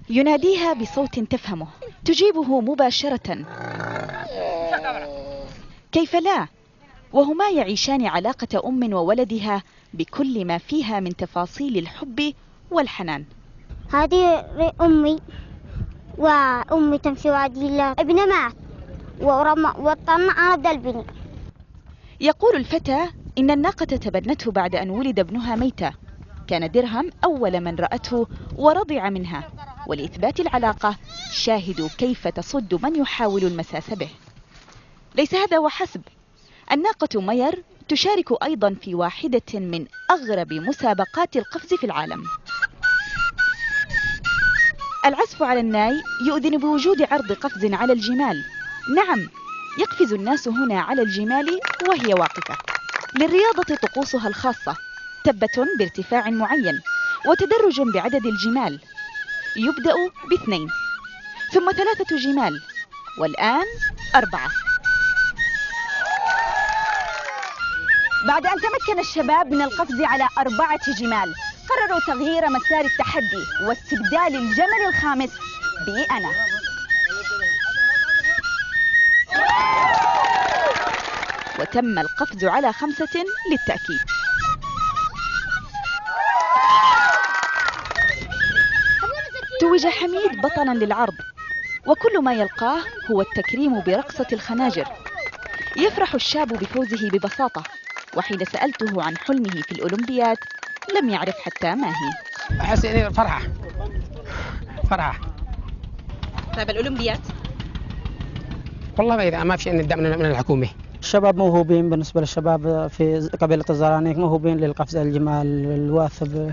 يناديها بصوت تفهمه، تجيبه مباشرة. كيف لا؟ وهما يعيشان علاقة أم وولدها بكل ما فيها من تفاصيل الحب والحنان. هذه أمي، وأمي تمشي وادي ابني مات وطلع على دلبني. يقول الفتى إن الناقة تبنته بعد أن ولد ابنها ميتا. كان درهم أول من رأته ورضع منها، ولإثبات العلاقة شاهدوا كيف تصد من يحاول المساس به. ليس هذا وحسب، الناقة مير تشارك أيضا في واحدة من أغرب مسابقات القفز في العالم. العزف على الناي يؤذن بوجود عرض قفز على الجمال. نعم، يقفز الناس هنا على الجمال وهي واقفة. للرياضة طقوسها الخاصة، تبة بارتفاع معين، وتدرج بعدد الجمال. يبدأ ب2، ثم 3 جمال، والآن 4. بعد أن تمكن الشباب من القفز على 4 جمال، قرروا تغيير مسار التحدي واستبدال الجمل الخامس بي أنا. وتم القفز على 5 للتأكيد. توج حميد بطلا للعرض، وكل ما يلقاه هو التكريم برقصة الخناجر. يفرح الشاب بفوزه ببساطة، وحين سألته عن حلمه في الأولمبياد لم يعرف حتى ما هي. أحس إني فرحة. طيب الأولمبياد؟ والله ما في شيء ندعم من الحكومة. الشباب موهوبين، بالنسبة للشباب في قبيلة الزرانيق موهوبين للقفز على الجمال الواثب.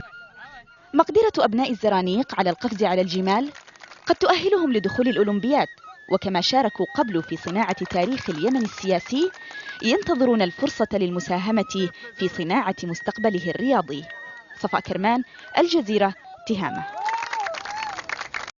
مقدرة أبناء الزرانيق على القفز على الجمال قد تؤهلهم لدخول الأولمبياد، وكما شاركوا قبل في صناعة تاريخ اليمن السياسي ينتظرون الفرصة للمساهمة في صناعة مستقبله الرياضي. صفاء كرمان، الجزيرة، تهامة.